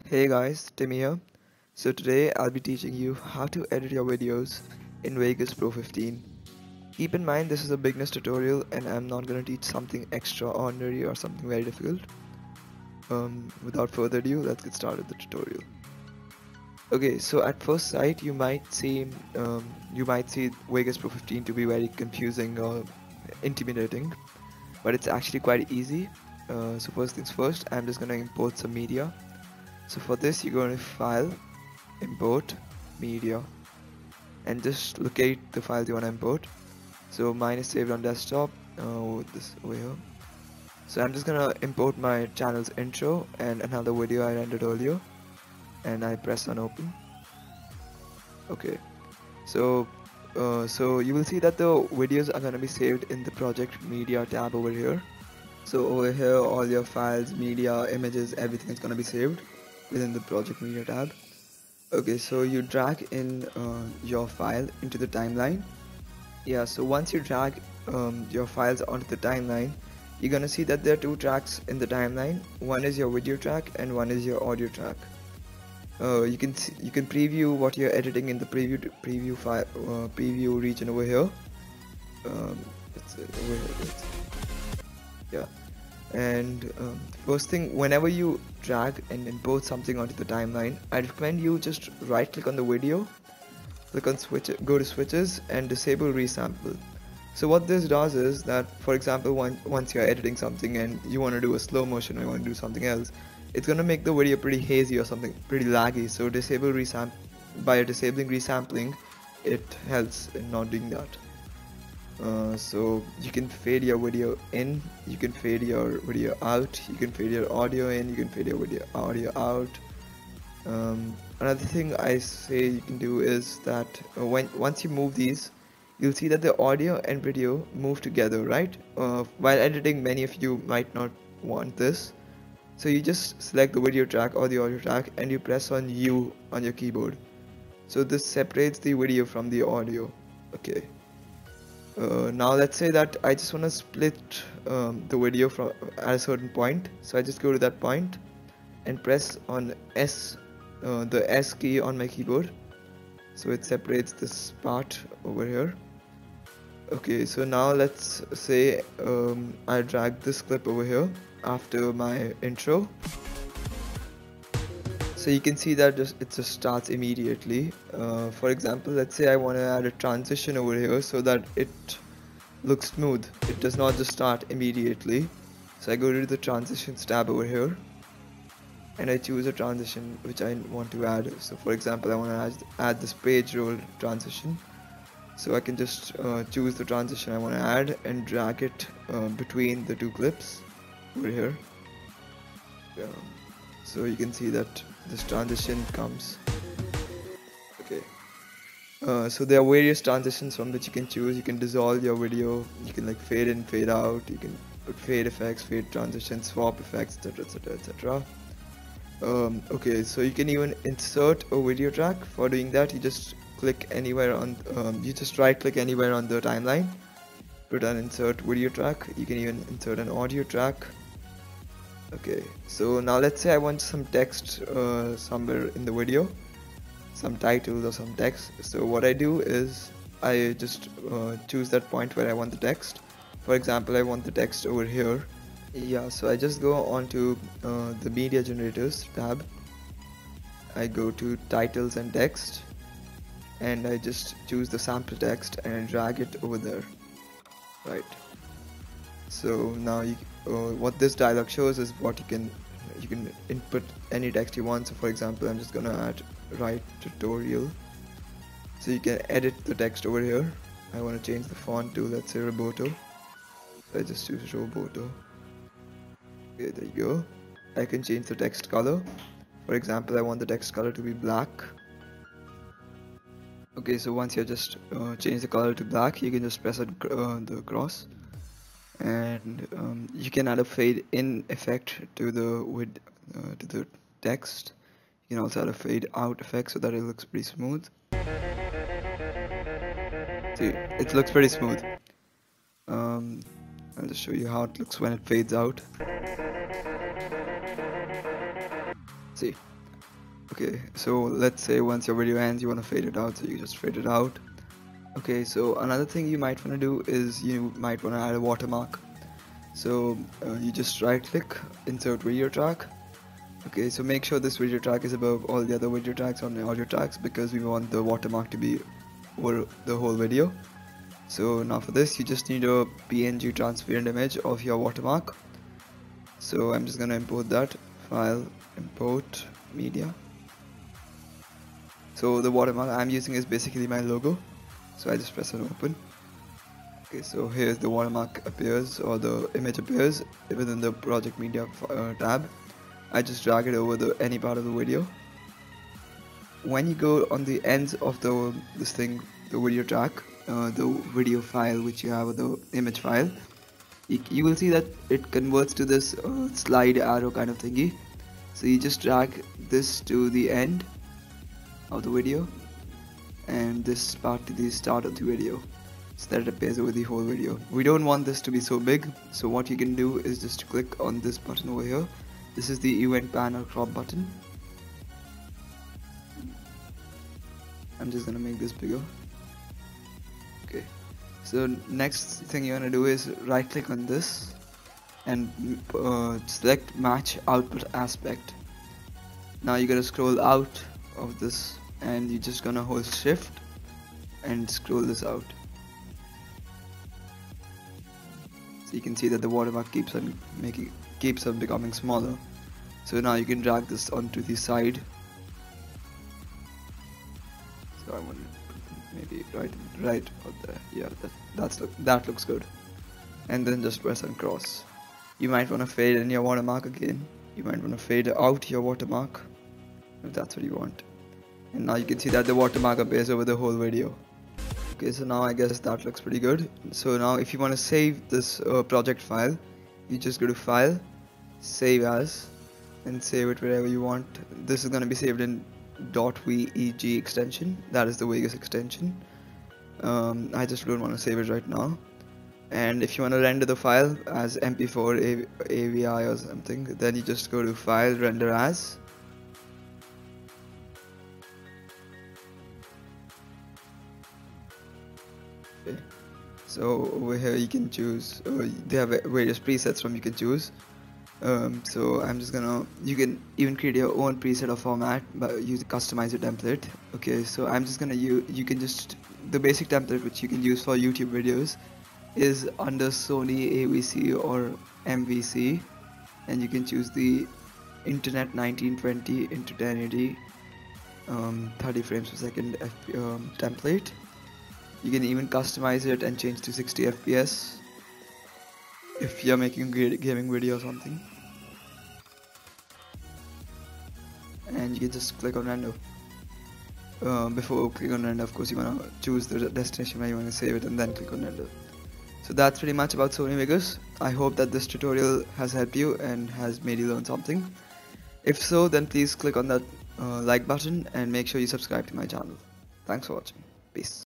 Hey guys, Timmy here. So today I'll be teaching you how to edit your videos in Vegas Pro 15. Keep in mind this is a beginner's tutorial and I'm not going to teach something extraordinary or something very difficult. Without further ado, let's get started with the tutorial. Okay, so at first sight you might see Vegas Pro 15 to be very confusing or intimidating, but it's actually quite easy. So first things first, I'm just going to import some media. So for this you go to File, Import, Media, and just locate the files you want to import. So mine is saved on desktop, this over here. So I'm just gonna import my channel's intro and another video I rendered earlier, and I press on open. Okay, so you will see that the videos are gonna be saved in the project media tab over here. So over here all your files, media, images, everything is gonna be saved within the project media tab. Okay, so you drag in your file into the timeline. Yeah, so once you drag your files onto the timeline, you're gonna see that there are two tracks in the timeline. One is your video track and one is your audio track. You can preview what you're editing in the preview region over here. It's over here. Yeah. And first thing, whenever you drag and import something onto the timeline, I recommend you just right click on the video, click on switch, go to switches and disable resample. So what this does is that, for example, once you're editing something and you want to do a slow motion or you want to do something else, it's gonna make the video pretty hazy or something pretty laggy. So by disabling resampling, it helps in not doing that. So you can fade your video in, you can fade your video out, you can fade your audio in, you can fade your audio out. Another thing I say you can do is that once you move these, you'll see that the audio and video move together, right? While editing, many of you might not want this, so you just select the video track or the audio track and you press on U on your keyboard. So this separates the video from the audio. Okay. Now let's say that I just want to split the video from at a certain point, so I just go to that point and press on S, the S key on my keyboard, so it separates this part over here. Okay, so now let's say I drag this clip over here after my intro. So you can see that it just starts immediately. For example, let's say I want to add a transition over here so that it looks smooth. It does not just start immediately. So I go to the transitions tab over here and I choose a transition which I want to add. So for example, I want to add this page roll transition. So I can just choose the transition I want to add and drag it between the two clips over here. So you can see that this transition comes. Okay. So there are various transitions from which you can choose. You can dissolve your video, you can like fade in, fade out, you can put fade effects, fade transitions, swap effects, etc, etc, etc. Okay, so you can even insert a video track. For doing that, you just click anywhere on you just right click anywhere on the timeline, put an insert video track. You can even insert an audio track. Okay, so now let's say I want some text somewhere in the video, some titles or some text. So what I do is I just choose that point where I want the text. For example, I want the text over here. Yeah, so I just go on to the media generators tab. I go to titles and text and I just choose the sample text and drag it over there, right? So now what this dialog shows is what you can input any text you want. So for example, I'm just gonna add write tutorial. So you can edit the text over here. I want to change the font to, let's say, Roboto. So I just choose Roboto. Okay, there you go. I can change the text color. For example, I want the text color to be black. Okay, so once you just change the color to black, you can just press the cross. And you can add a fade in effect to the text. You can also add a fade out effect so that it looks pretty smooth. See, it looks pretty smooth. I'll just show you how it looks when it fades out. See, Okay, so let's say once your video ends, you want to fade it out, so you just fade it out. Okay, so another thing you might want to do is you might want to add a watermark. So you just right click, insert video track. Okay, so make sure this video track is above all the other video tracks on the audio tracks, because we want the watermark to be over the whole video. So now for this, you just need a PNG transparent image of your watermark. So I'm just gonna import that. File, import, media. So the watermark I'm using is basically my logo. So I just press on open. Okay, so here's the watermark appears, or the image appears within the project media tab. I just drag it over any part of the video. When you go on the ends of the video track, the video file which you have, or the image file, you will see that it converts to this slide arrow kind of thingy. So you just drag this to the end of the video, and this part to the start of the video, so that it appears over the whole video. We don't want this to be so big, so what you can do is just click on this button over here. This is the event pan or crop button. I'm just gonna make this bigger. Okay, so next thing you wanna do is right click on this and select match output aspect. Now you're gonna scroll out of this, and you're just gonna hold shift and scroll this out. So you can see that the watermark keeps on becoming smaller. So now you can drag this onto the side. So I want maybe right out there. Yeah, that looks good. And then just press and cross. You might want to fade in your watermark again. You might want to fade out your watermark if that's what you want. And now you can see that the watermark appears over the whole video. Okay, so now I guess that looks pretty good. So now if you want to save this project file, you just go to File, Save As, and save it wherever you want. This is going to be saved in .veg extension, that is the Vegas extension. I just don't want to save it right now. And if you want to render the file as MP4 AVI or something, then you just go to File, Render As. Okay. So over here you can choose, they have various presets from you can choose. So I'm just gonna, you can even create your own preset or format, but you customize your template. Okay, so I'm just gonna you can just, the basic template which you can use for YouTube videos is under Sony AVC or MVC, and you can choose the Internet 1920 into 1080 30 frames per second template. You can even customize it and change to 60 FPS if you're making a gaming video or something. And you can just click on render. Before clicking on render, of course, you want to choose the destination where you want to save it and then click on render. So that's pretty much about Sony Vegas. I hope that this tutorial has helped you and has made you learn something. If so, then please click on that like button and make sure you subscribe to my channel. Thanks for watching. Peace.